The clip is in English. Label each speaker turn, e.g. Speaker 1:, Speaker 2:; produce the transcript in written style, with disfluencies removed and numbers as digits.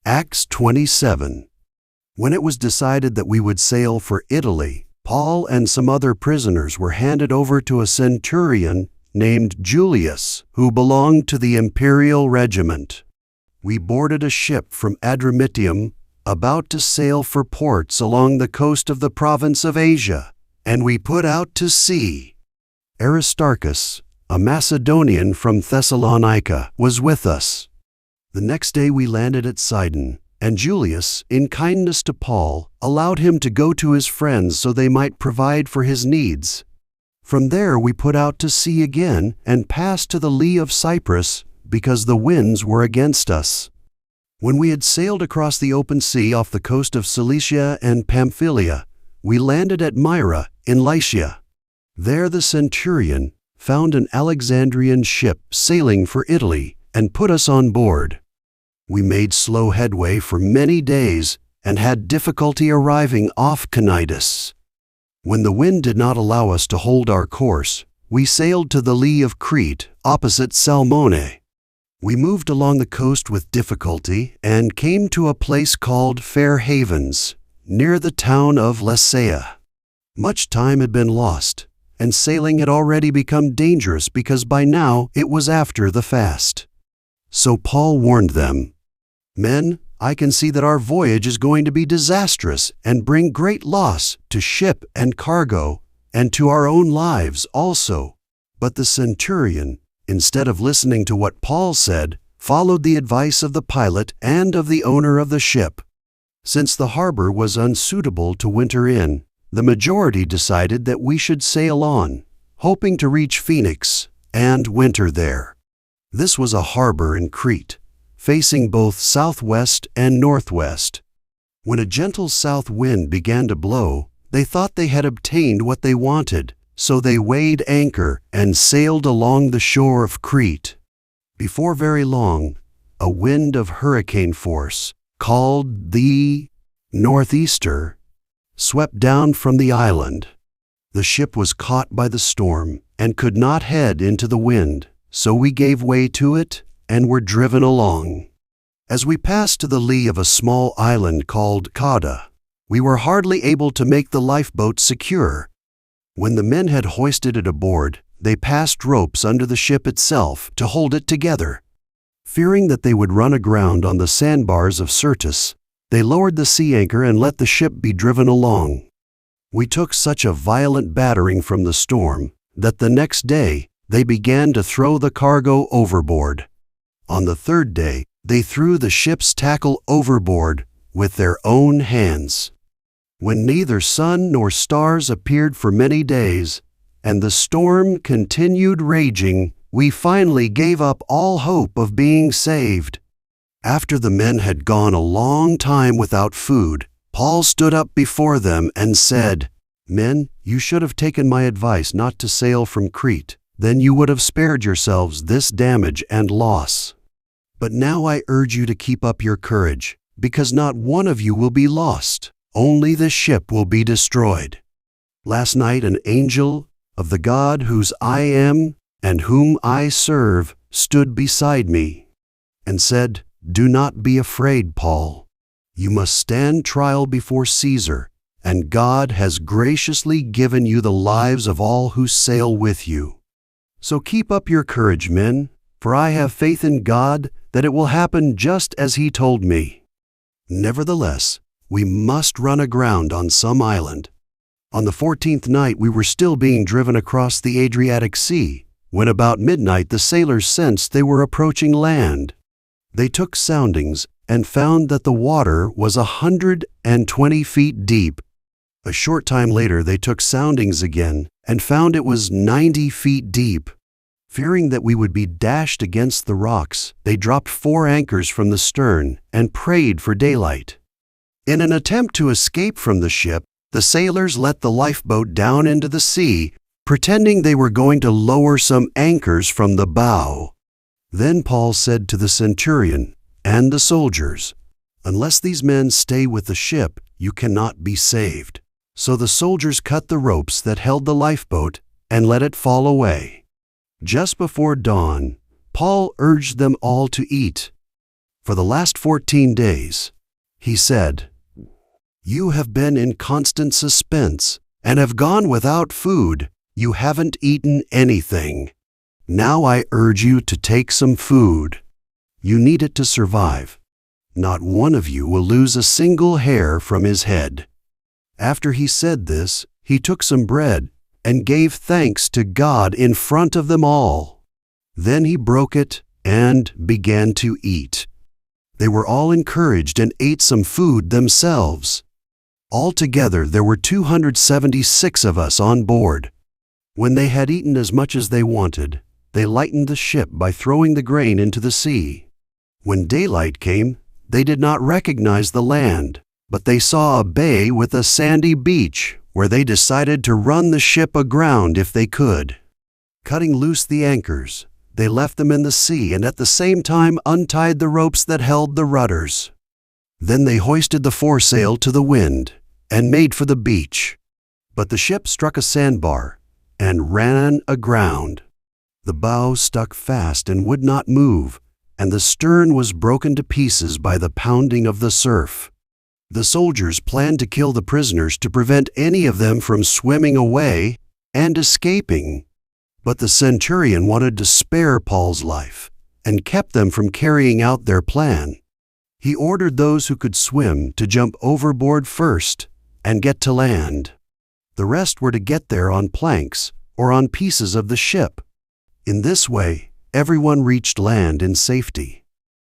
Speaker 1: Acts 27. When it was decided that we would sail for Italy, Paul and some other prisoners were handed over to a centurion named Julius, who belonged to the imperial regiment. We boarded a ship from Adramyttium, about to sail for ports along the coast of the province of Asia, and we put out to sea. Aristarchus, a Macedonian from Thessalonica, was with us. The next day we landed at Sidon, and Julius, in kindness to Paul, allowed him to go to his friends so they might provide for his needs. From there we put out to sea again and passed to the lee of Cyprus because the winds were against us. When we had sailed across the open sea off the coast of Cilicia and Pamphylia, we landed at Myra in Lycia. There the centurion found an Alexandrian ship sailing for Italy and put us on board. We made slow headway for many days and had difficulty arriving off Cnidus. When the wind did not allow us to hold our course, we sailed to the lee of Crete, opposite Salmone. We moved along the coast with difficulty and came to a place called Fair Havens, near the town of Lasea. Much time had been lost, and sailing had already become dangerous because by now it was after the fast. So Paul warned them, "Men, I can see that our voyage is going to be disastrous and bring great loss to ship and cargo, and to our own lives also." But the centurion, instead of listening to what Paul said, followed the advice of the pilot and of the owner of the ship. Since the harbor was unsuitable to winter in, the majority decided that we should sail on, hoping to reach Phoenix and winter there. This was a harbor in Crete, facing both southwest and northwest. When a gentle south wind began to blow, they thought they had obtained what they wanted, so they weighed anchor and sailed along the shore of Crete. Before very long, a wind of hurricane force, called the northeaster, swept down from the island. The ship was caught by the storm and could not head into the wind, so we gave way to it and were driven along. As we passed to the lee of a small island called Cauda, we were hardly able to make the lifeboat secure. When the men had hoisted it aboard, they passed ropes under the ship itself to hold it together. Fearing that they would run aground on the sandbars of Syrtis, they lowered the sea anchor and let the ship be driven along. We took such a violent battering from the storm that the next day they began to throw the cargo overboard. On the third day, they threw the ship's tackle overboard with their own hands. When neither sun nor stars appeared for many days, and the storm continued raging, we finally gave up all hope of being saved. After the men had gone a long time without food, Paul stood up before them and said, "Men, you should have taken my advice not to sail from Crete. Then you would have spared yourselves this damage and loss. But now I urge you to keep up your courage, because not one of you will be lost, only the ship will be destroyed." Last night an angel of the God whose I am and whom I serve stood beside me and said, "Do not be afraid, Paul. You must stand trial before Caesar, and God has graciously given you the lives of all who sail with you. So keep up your courage, men, for I have faith in God that it will happen just as He told me." Nevertheless, we must run aground on some island. On the 14th night we were still being driven across the Adriatic Sea, when about midnight the sailors sensed they were approaching land. They took soundings and found that the water was 120 feet deep. A short time later they took soundings again and found it was 90 feet deep. Fearing that we would be dashed against the rocks, they dropped 4 anchors from the stern and prayed for daylight. In an attempt to escape from the ship, the sailors let the lifeboat down into the sea, pretending they were going to lower some anchors from the bow. Then Paul said to the centurion and the soldiers, "Unless these men stay with the ship, you cannot be saved." So the soldiers cut the ropes that held the lifeboat and let it fall away. Just before dawn, Paul urged them all to eat. for the last 14 days. He said, "You have been in constant suspense and have gone without food. You haven't eaten anything. Now I urge you to take some food. You need it to survive. Not one of you will lose a single hair from his head." After he said this, he took some bread and gave thanks to God in front of them all. Then he broke it and began to eat. They were all encouraged and ate some food themselves. Altogether, there were 276 of us on board. When they had eaten as much as they wanted, they lightened the ship by throwing the grain into the sea. When daylight came, they did not recognize the land, but they saw a bay with a sandy beach, where they decided to run the ship aground if they could. Cutting loose the anchors, they left them in the sea and at the same time untied the ropes that held the rudders. Then they hoisted the foresail to the wind and made for the beach. But the ship struck a sandbar and ran aground. The bow stuck fast and would not move, and the stern was broken to pieces by the pounding of the surf. The soldiers planned to kill the prisoners to prevent any of them from swimming away and escaping. But the centurion wanted to spare Paul's life and kept them from carrying out their plan. He ordered those who could swim to jump overboard first and get to land. The rest were to get there on planks or on pieces of the ship. In this way, everyone reached land in safety.